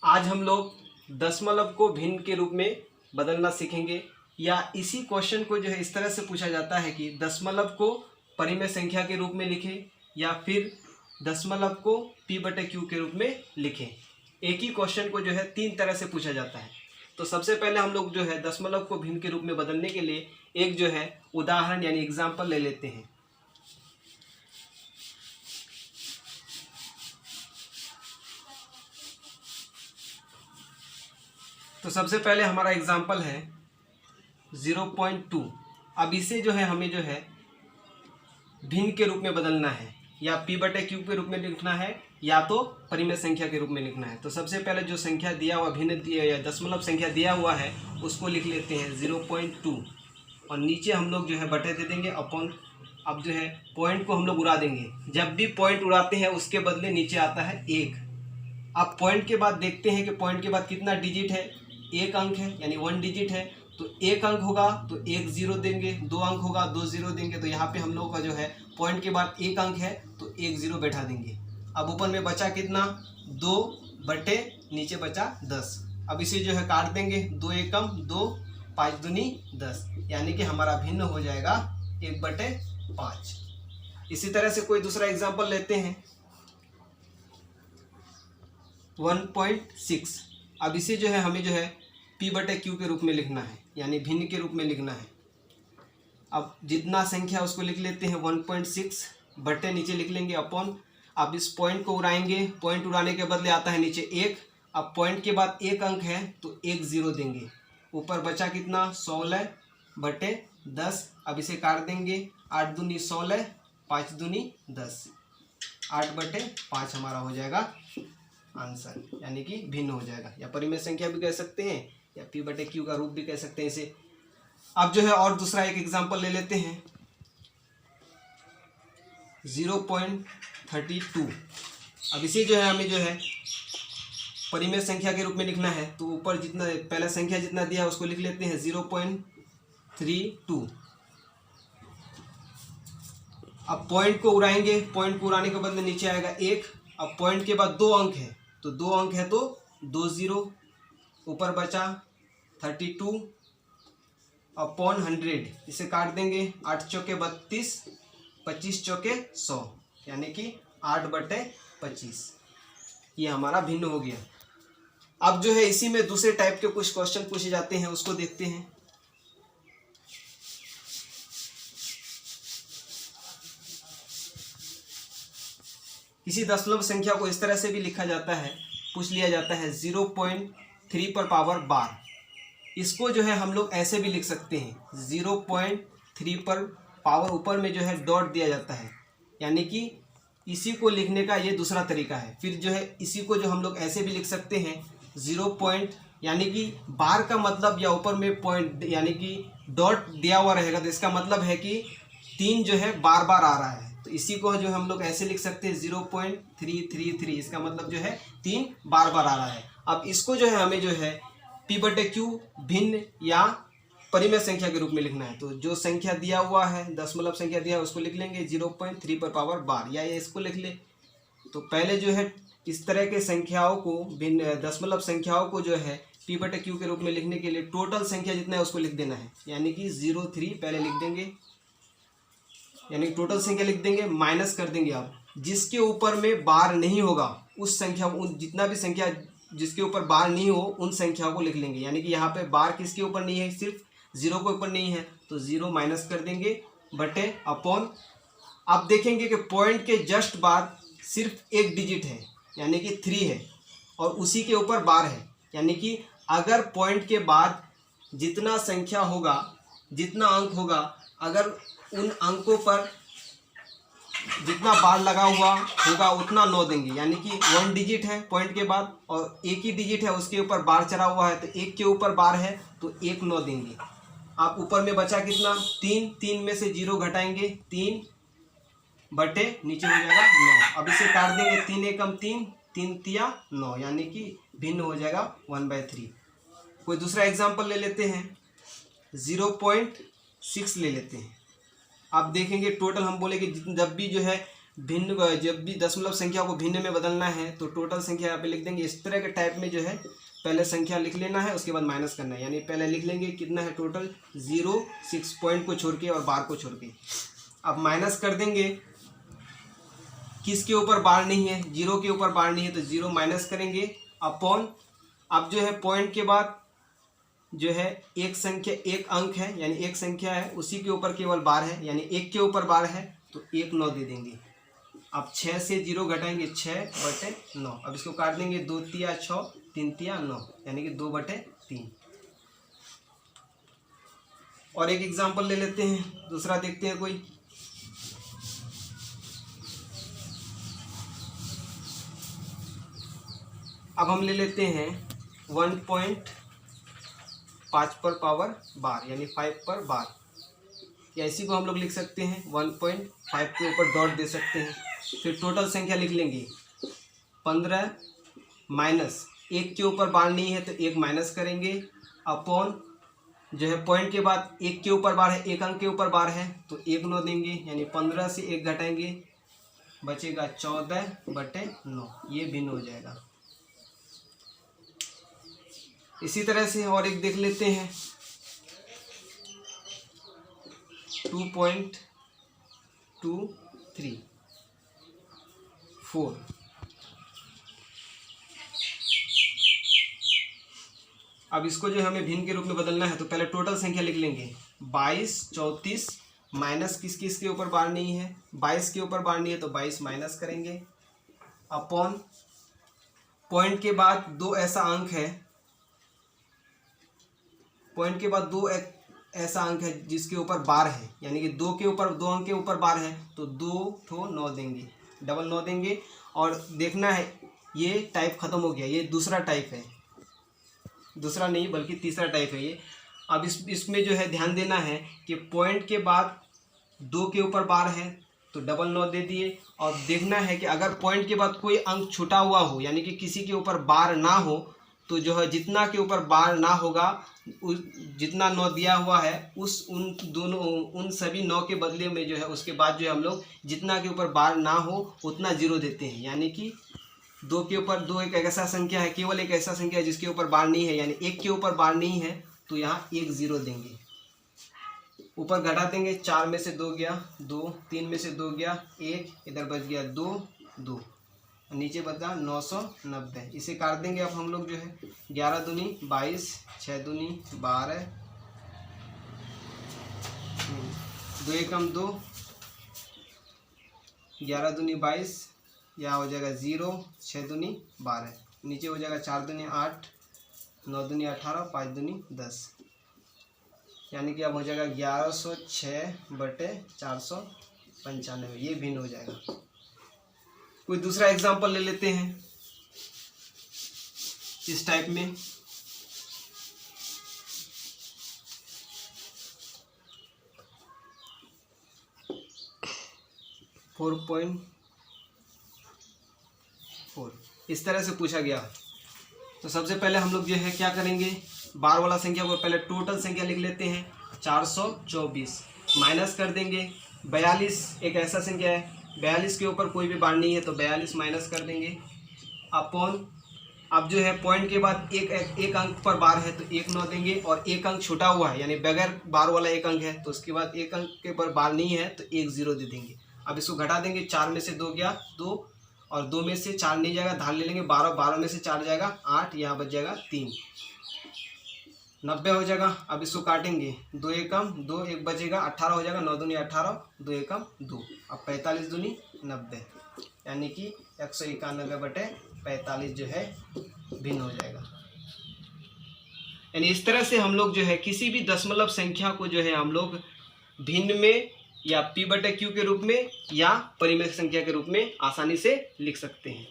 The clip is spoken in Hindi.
आज हम लोग दशमलव को भिन्न के रूप में बदलना सीखेंगे, या इसी क्वेश्चन को जो है इस तरह से पूछा जाता है कि दशमलव को परिमेय संख्या के रूप में लिखें या फिर दशमलव को p/q के रूप में लिखें। एक ही क्वेश्चन को जो है तीन तरह से पूछा जाता है। तो सबसे पहले हम लोग जो है दशमलव को भिन्न के रूप में बदलने के लिए एक जो है उदाहरण यानी एग्जाम्पल ले लेते हैं। तो सबसे पहले हमारा एग्जाम्पल है 0.2। अब इसे जो है हमें जो है भिन्न के रूप में बदलना है, या p/q के रूप में लिखना है या तो परिमेय संख्या के रूप में लिखना है। तो सबसे पहले जो संख्या दिया हुआ भिन्न या दशमलव संख्या दिया हुआ है उसको लिख लेते हैं 0.2 और नीचे हम लोग जो है बटे दे देंगे अपॉन। अब जो है पॉइंट को हम लोग उड़ा देंगे। जब भी पॉइंट उड़ाते हैं उसके बदले नीचे आता है 1। अब पॉइंट के बाद देखते हैं कि पॉइंट के बाद कितना डिजिट है, एक अंक है यानी 1 डिजिट है। तो एक अंक होगा तो 1 0 देंगे, 2 अंक होगा 2 0 देंगे। तो यहाँ पे हम लोग का जो है पॉइंट के बाद एक अंक है तो 1 0 बैठा देंगे। अब ऊपर में बचा कितना 2 बटे नीचे बचा 10। अब इसे जो है काट देंगे, 2 एकम 2, 5 दूनी 10, यानी कि हमारा भिन्न हो जाएगा 1/5। इसी तरह से कोई दूसरा एग्जाम्पल लेते हैं 1.6। अब इसे जो है हमें जो है p/q के रूप में लिखना है यानी भिन्न के रूप में लिखना है। अब जितना संख्या उसको लिख लेते हैं 1.6 बटे नीचे लिख लेंगे अपॉन। अब इस पॉइंट को उड़ाएंगे, पॉइंट उड़ाने के बदले आता है नीचे 1। अब पॉइंट के बाद एक अंक है तो 1 0 देंगे। ऊपर बचा कितना 16 बटे 10। अब इसे काट देंगे, 8 दूनी 16, 5 दूनी 10, 8/5 हमारा हो जाएगा आंसर, यानी कि भिन्न हो जाएगा। या परिमेय संख्या भी कह सकते हैं या p/q का रूप भी कह सकते हैं इसे। अब जो है और दूसरा एक एग्जांपल ले लेते हैं 0.32। अब इसे जो है हमें जो है परिमेय संख्या के रूप में लिखना है। तो ऊपर जितना पहला संख्या जितना दिया है उसको लिख लेते हैं 0.32। अब पॉइंट को उड़ाएंगे, पॉइंट को उड़ाने के बदले नीचे आएगा 1। अब पॉइंट के बाद 2 अंक है तो 2 अंक है तो 2 0। ऊपर बचा 32 अपॉन 100। इसे काट देंगे, 8 चौके 32, 25 चौके 100, यानी कि 8/25। ये हमारा भिन्न हो गया। अब जो है इसी में दूसरे टाइप के कुछ क्वेश्चन पूछे जाते हैं, उसको देखते हैं। किसी दशमलव संख्या को इस तरह से भी लिखा जाता है, पूछ लिया जाता है 0.3 पर पावर 12। इसको जो है हम लोग ऐसे भी लिख सकते हैं 0.3 पर पावर, ऊपर में जो है डॉट दिया जाता है, यानी कि इसी को लिखने का ये दूसरा तरीका है। फिर जो है इसी को जो हम लोग ऐसे भी लिख सकते हैं 0. यानी कि बार का मतलब, या ऊपर में पॉइंट यानी कि डॉट दिया हुआ रहेगा तो इसका मतलब है कि 3 जो है बार बार आ रहा है। तो इसी को जो हम लोग ऐसे लिख सकते हैं 0.333। इसका मतलब जो है 3 बार बार आ रहा है। अब इसको जो है हमें जो है p/q भिन्न या परिमेय संख्या के रूप में लिखना है। तो जो संख्या दिया हुआ है, दशमलव संख्या दिया है, उसको लिख लेंगे 0.3 पर पावर 12, या ये इसको लिख ले। तो पहले जो है इस तरह के संख्याओं को, भिन्न दशमलव संख्याओं को जो है p/q के रूप में लिखने के लिए टोटल संख्या जितना है उसको लिख देना है, यानी कि 03 पहले लिख देंगे, यानी टोटल संख्या लिख देंगे, माइनस कर देंगे। अब जिसके ऊपर में बार नहीं होगा उस संख्या, जितना भी संख्या जिसके ऊपर बार नहीं हो उन संख्याओं को लिख लेंगे। यानी कि यहाँ पे बार किसके ऊपर नहीं है, सिर्फ 0 के ऊपर नहीं है, तो 0 माइनस कर देंगे बटे अपॉन। आप देखेंगे कि पॉइंट के जस्ट बाद सिर्फ एक डिजिट है यानी कि 3 है, और उसी के ऊपर बार है। यानी कि अगर पॉइंट के बाद जितना संख्या होगा, जितना अंक होगा, अगर उन अंकों पर जितना बार लगा हुआ होगा उतना 9 देंगे। यानी कि 1 डिजिट है पॉइंट के बाद और एक ही डिजिट है उसके ऊपर बार चढ़ा हुआ है, तो 1 के ऊपर बार है तो 1 9 देंगे। आप ऊपर में बचा कितना 3, 3 में से 0 घटाएंगे, 3 बटे नीचे हो जाएगा 9। अब इसे काट देंगे, 3 एकम 3, 3 तिया 9, यानी कि भिन्न हो जाएगा 1/3। कोई दूसरा एग्जाम्पल ले लेते हैं 0.6 ले लेते हैं। आप देखेंगे टोटल हम बोले कि जब भी जो है भिन्न, जब भी दशमलव संख्या को भिन्न में बदलना है तो टोटल संख्या यहाँ पे लिख देंगे। इस तरह के टाइप में जो है पहले संख्या लिख लेना है, उसके बाद माइनस करना है। यानी पहले लिख लेंगे कितना है टोटल 0, 6 पॉइंट को छोड़ के और बार को छोड़ के। अब माइनस कर देंगे, किसके ऊपर बार नहीं है, 0 के ऊपर बार नहीं है तो 0 माइनस करेंगे अपॉन। अब जो है पॉइंट के बाद जो है एक संख्या, एक अंक है यानी एक संख्या है, उसी के ऊपर केवल बार है यानी 1 के ऊपर बार है तो 1 9 दे देंगे। अब 6 से 0 घटाएंगे 6/9। अब इसको काट देंगे, 2 तिया 6, 3 तिया 9 यानी कि 2/3। और एक एग्जांपल ले लेते हैं, दूसरा देखते हैं कोई। अब हम ले लेते हैं 1.5 पर पावर बार यानी 5 पर बार, या इसी को हम लोग लिख सकते हैं 1.5 के ऊपर डॉट दे सकते हैं। फिर टोटल संख्या लिख लेंगे 15 माइनस 1 के ऊपर बार नहीं है तो 1 माइनस करेंगे अपॉन जो है पॉइंट के बाद 1 के ऊपर बार है, एक अंक के ऊपर बार है तो 1 9 देंगे यानी 15 से 1 घटाएंगे बचेगा 14/9। ये भिन्न हो जाएगा। इसी तरह से और एक देख लेते हैं 2.234। अब इसको जो हमें भिन्न के रूप में बदलना है तो पहले टोटल संख्या लिख लेंगे 22, 34 माइनस किस के ऊपर बार नहीं है, 22 के ऊपर बार नहीं है तो 22 माइनस करेंगे अपॉन पॉइंट के बाद 2 ऐसा अंक है, पॉइंट के बाद 2 ऐसा अंक है जिसके ऊपर बार है यानी कि 2 अंक के ऊपर बार है तो 2 9 देंगे, डबल 9 देंगे। और देखना है ये टाइप खत्म हो गया, ये दूसरा टाइप है, दूसरा नहीं बल्कि तीसरा टाइप है ये। अब इसमें जो है ध्यान देना है कि पॉइंट के बाद 2 के ऊपर बार है तो डबल 9 दे दिए। और देखना है कि अगर पॉइंट के बाद कोई अंक छूटा हुआ हो यानी कि किसी के ऊपर बार ना हो तो जो है जितना के ऊपर बार ना होगा जितना 9 दिया हुआ है उन सभी 9 के बदले में जो है उसके बाद जो है हम लोग जितना के ऊपर बार ना हो उतना 0 देते हैं। यानी कि 2 के ऊपर 2 एक ऐसा संख्या है, केवल एक ऐसा संख्या है जिसके ऊपर बार नहीं है यानी 1 के ऊपर बार नहीं है तो यहाँ 1 0 देंगे। ऊपर घटा देंगे, 4 में से 2 गया 2, 3 में से 2 गया 1, इधर बच गया 2 2, नीचे बचा 990। इसे काट देंगे अब हम लोग जो है 11 दूनी 22, 6 दूनी 12, 2 एकम 2, 11 दूनी 22, यहाँ हो जाएगा 0, 6 दूनी 12, नीचे हो जाएगा 4 दूनी 8, 9 दूनी 18, 5 दूनी 10 यानी कि अब हो जाएगा 1106/495। ये भिन्न हो जाएगा। कोई दूसरा एग्जांपल ले लेते हैं इस टाइप में। .4 इस तरह से पूछा गया। तो सबसे पहले हम लोग जो है क्या करेंगे, बार वाला संख्या को पहले टोटल संख्या लिख लेते हैं 424 माइनस कर देंगे 42, एक ऐसा संख्या है 42 के ऊपर कोई भी बार नहीं है तो 42 माइनस कर देंगे अपॉन। अब जो है पॉइंट के बाद एक अंक पर बार है तो 1 9 देंगे और एक अंक छूटा हुआ है यानी बगैर बार वाला एक अंक है तो उसके बाद एक अंक के ऊपर बार नहीं है तो 1 0 दे देंगे। अब इसको घटा देंगे, 4 में से 2 गया 2 और 2 में से 4 नहीं जाएगा, धार ले लेंगे 12, 12 में से 4 जाएगा 8, यहाँ बच जाएगा 3, 90 हो जाएगा। अब इसको काटेंगे, 2 एकम 2, 1 बचेगा 18 हो जाएगा, 9 दूनी 18, 2 एकम 2। अब 45 दूनी 90 यानी कि 191/45 जो है भिन्न हो जाएगा। यानी इस तरह से हम लोग जो है किसी भी दशमलव संख्या को जो है हम लोग भिन्न में या p/q के रूप में या परिमेय संख्या के रूप में आसानी से लिख सकते हैं।